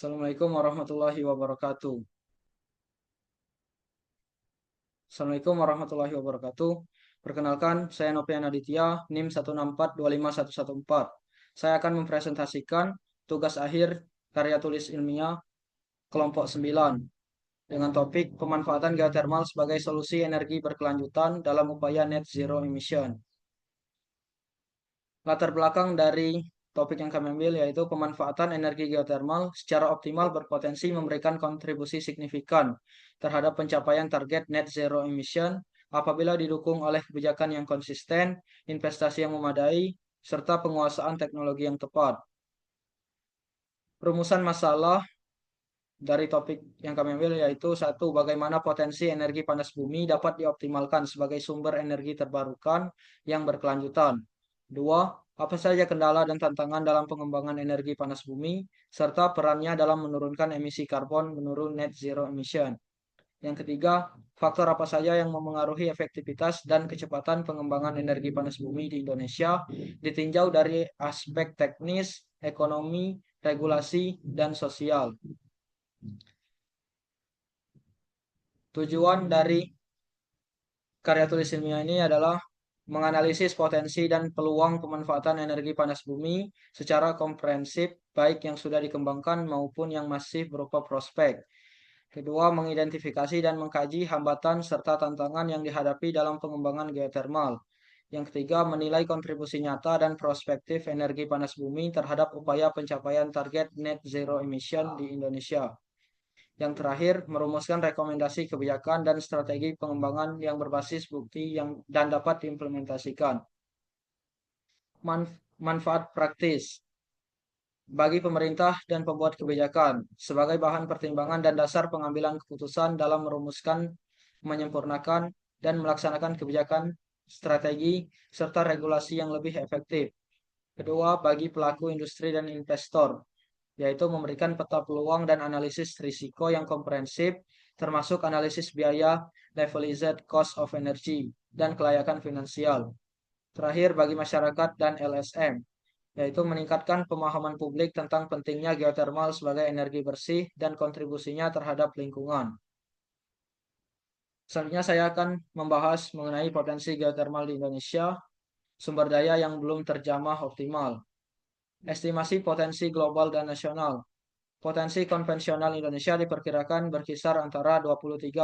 Assalamualaikum warahmatullahi wabarakatuh. Assalamualaikum warahmatullahi wabarakatuh. Perkenalkan, saya Nopian Aditya, NIM 164251114. Saya akan mempresentasikan tugas akhir karya tulis ilmiah kelompok 9 dengan topik pemanfaatan geothermal sebagai solusi energi berkelanjutan dalam upaya net zero emission. Latar belakang dari topik yang kami ambil yaitu pemanfaatan energi geothermal secara optimal berpotensi memberikan kontribusi signifikan terhadap pencapaian target net zero emission apabila didukung oleh kebijakan yang konsisten, investasi yang memadai, serta penguasaan teknologi yang tepat. Rumusan masalah dari topik yang kami ambil yaitu satu, bagaimana potensi energi panas bumi dapat dioptimalkan sebagai sumber energi terbarukan yang berkelanjutan. Dua, apa saja kendala dan tantangan dalam pengembangan energi panas bumi, serta perannya dalam menurunkan emisi karbon menurun net zero emission. Yang ketiga, faktor apa saja yang memengaruhi efektivitas dan kecepatan pengembangan energi panas bumi di Indonesia, ditinjau dari aspek teknis, ekonomi, regulasi, dan sosial. Tujuan dari karya tulis ilmiah ini adalah menganalisis potensi dan peluang pemanfaatan energi panas bumi secara komprehensif, baik yang sudah dikembangkan maupun yang masih berupa prospek. Kedua, mengidentifikasi dan mengkaji hambatan serta tantangan yang dihadapi dalam pengembangan geothermal. Yang ketiga, menilai kontribusi nyata dan prospektif energi panas bumi terhadap upaya pencapaian target net zero emission di Indonesia. Yang terakhir, merumuskan rekomendasi kebijakan dan strategi pengembangan yang berbasis bukti dan dapat diimplementasikan. Manfaat praktis bagi pemerintah dan pembuat kebijakan sebagai bahan pertimbangan dan dasar pengambilan keputusan dalam merumuskan, menyempurnakan, dan melaksanakan kebijakan, strategi, serta regulasi yang lebih efektif. Kedua, bagi pelaku industri dan investor, yaitu memberikan peta peluang dan analisis risiko yang komprehensif, termasuk analisis biaya, levelized cost of energy, dan kelayakan finansial. Terakhir, bagi masyarakat dan LSM, yaitu meningkatkan pemahaman publik tentang pentingnya geothermal sebagai energi bersih dan kontribusinya terhadap lingkungan. Selanjutnya saya akan membahas mengenai potensi geothermal di Indonesia, sumber daya yang belum terjamah optimal. Estimasi potensi global dan nasional. Potensi konvensional Indonesia diperkirakan berkisar antara 23,7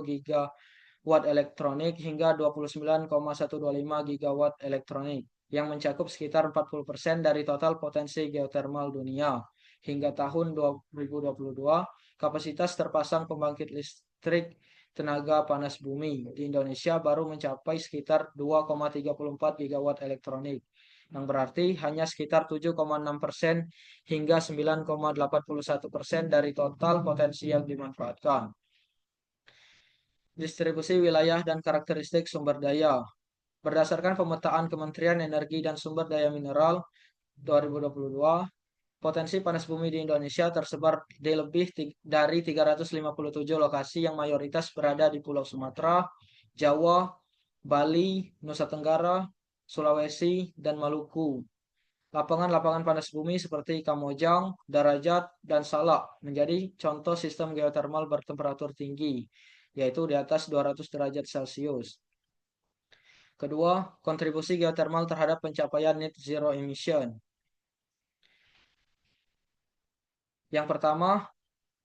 gigawatt elektronik hingga 29,125 gigawatt elektronik yang mencakup sekitar 40% dari total potensi geothermal dunia. Hingga tahun 2022, kapasitas terpasang pembangkit listrik tenaga panas bumi di Indonesia baru mencapai sekitar 2,34 gigawatt elektronik, yang berarti hanya sekitar 7,6% hingga 9,81% dari total potensi yang dimanfaatkan. Distribusi wilayah dan karakteristik sumber daya. Berdasarkan pemetaan Kementerian Energi dan Sumber Daya Mineral 2022, potensi panas bumi di Indonesia tersebar di lebih dari 357 lokasi yang mayoritas berada di Pulau Sumatera, Jawa, Bali, Nusa Tenggara, Sulawesi, dan Maluku. Lapangan-lapangan panas bumi seperti Kamojang, Darajat, dan Salak menjadi contoh sistem geothermal bertemperatur tinggi, yaitu di atas 200 derajat Celcius. Kedua, kontribusi geothermal terhadap pencapaian net zero emission. Yang pertama,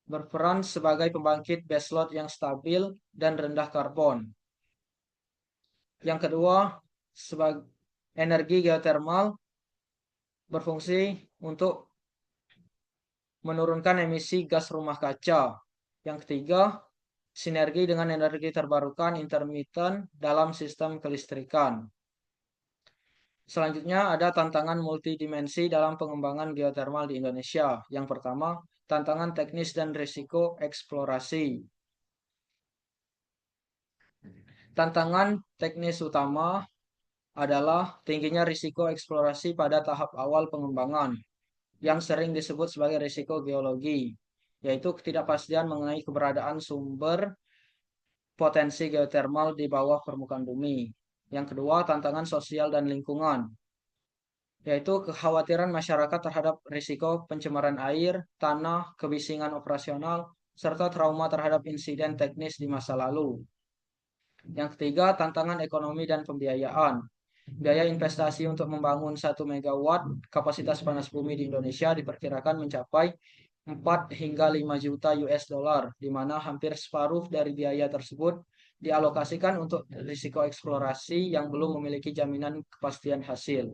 berperan sebagai pembangkit baseload yang stabil dan rendah karbon. Yang kedua, sebagai energi geothermal berfungsi untuk menurunkan emisi gas rumah kaca. Yang ketiga, sinergi dengan energi terbarukan intermittent dalam sistem kelistrikan. Selanjutnya ada tantangan multidimensi dalam pengembangan geothermal di Indonesia. Yang pertama, tantangan teknis dan risiko eksplorasi. Tantangan teknis utama adalah tingginya risiko eksplorasi pada tahap awal pengembangan, yang sering disebut sebagai risiko geologi, yaitu ketidakpastian mengenai keberadaan sumber potensi geothermal di bawah permukaan bumi. Yang kedua, tantangan sosial dan lingkungan. yaitu kekhawatiran masyarakat terhadap risiko pencemaran air, tanah, kebisingan operasional, serta trauma terhadap insiden teknis di masa lalu. Yang ketiga, tantangan ekonomi dan pembiayaan. Biaya investasi untuk membangun 1 megawatt kapasitas panas bumi di Indonesia diperkirakan mencapai 4 hingga 5 juta US dollar, di mana hampir separuh dari biaya tersebut dialokasikan untuk risiko eksplorasi yang belum memiliki jaminan kepastian hasil.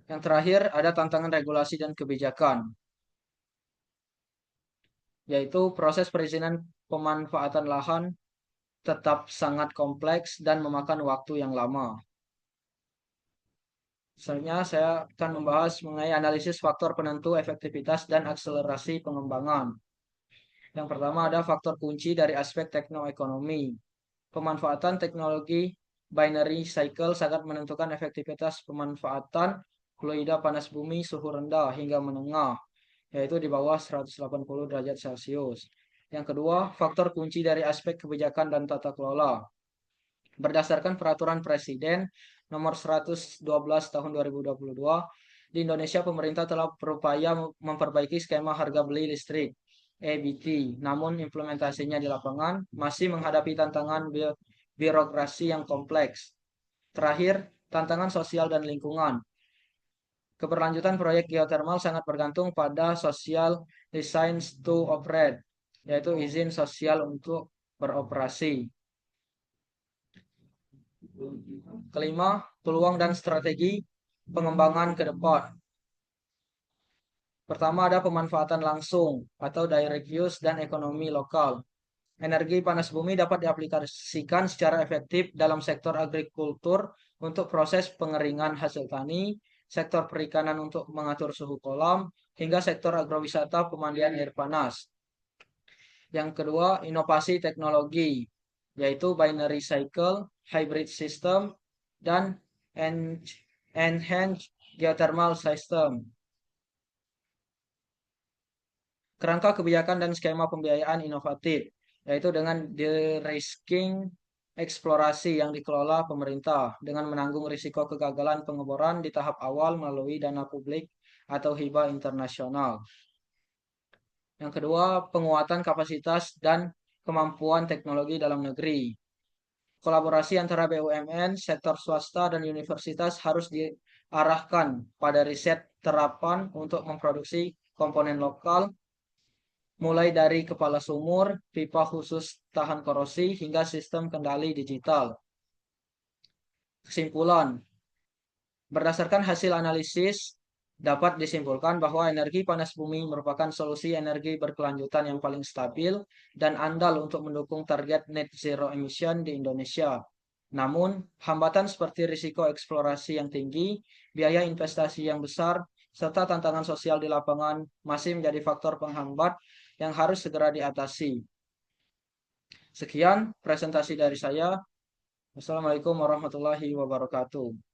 Yang terakhir, ada tantangan regulasi dan kebijakan, yaitu proses perizinan pemanfaatan lahan tetap sangat kompleks dan memakan waktu yang lama. Selanjutnya saya akan membahas mengenai analisis faktor penentu efektivitas dan akselerasi pengembangan. Yang pertama ada faktor kunci dari aspek teknoekonomi. Pemanfaatan teknologi binary cycle sangat menentukan efektivitas pemanfaatan fluida panas bumi suhu rendah hingga menengah, yaitu di bawah 180 derajat Celcius. Yang kedua, faktor kunci dari aspek kebijakan dan tata kelola. Berdasarkan peraturan Presiden nomor 112 tahun 2022, di Indonesia pemerintah telah berupaya memperbaiki skema harga beli listrik EBT. Namun implementasinya di lapangan masih menghadapi tantangan birokrasi yang kompleks. Terakhir, tantangan sosial dan lingkungan. Keberlanjutan proyek geothermal sangat bergantung pada social license to operate, yaitu izin sosial untuk beroperasi. Kelima, peluang dan strategi pengembangan ke depan. Pertama ada pemanfaatan langsung atau direct use dan ekonomi lokal. Energi panas bumi dapat diaplikasikan secara efektif dalam sektor agrikultur untuk proses pengeringan hasil tani, sektor perikanan untuk mengatur suhu kolam, hingga sektor agrowisata pemandian air panas. Yang kedua, inovasi teknologi, yaitu binary cycle, hybrid system, dan enhanced geothermal system. Kerangka kebijakan dan skema pembiayaan inovatif, yaitu dengan de-risking eksplorasi yang dikelola pemerintah dengan menanggung risiko kegagalan pengeboran di tahap awal melalui dana publik atau hibah internasional. Yang kedua, penguatan kapasitas dan kemampuan teknologi dalam negeri. Kolaborasi antara BUMN, sektor swasta, dan universitas harus diarahkan pada riset terapan untuk memproduksi komponen lokal, mulai dari kepala sumur, pipa khusus tahan korosi, hingga sistem kendali digital. Kesimpulan, berdasarkan hasil analisis, dapat disimpulkan bahwa energi panas bumi merupakan solusi energi berkelanjutan yang paling stabil dan andal untuk mendukung target net zero emission di Indonesia. Namun, hambatan seperti risiko eksplorasi yang tinggi, biaya investasi yang besar, serta tantangan sosial di lapangan masih menjadi faktor penghambat yang harus segera diatasi. Sekian presentasi dari saya. Wassalamualaikum warahmatullahi wabarakatuh.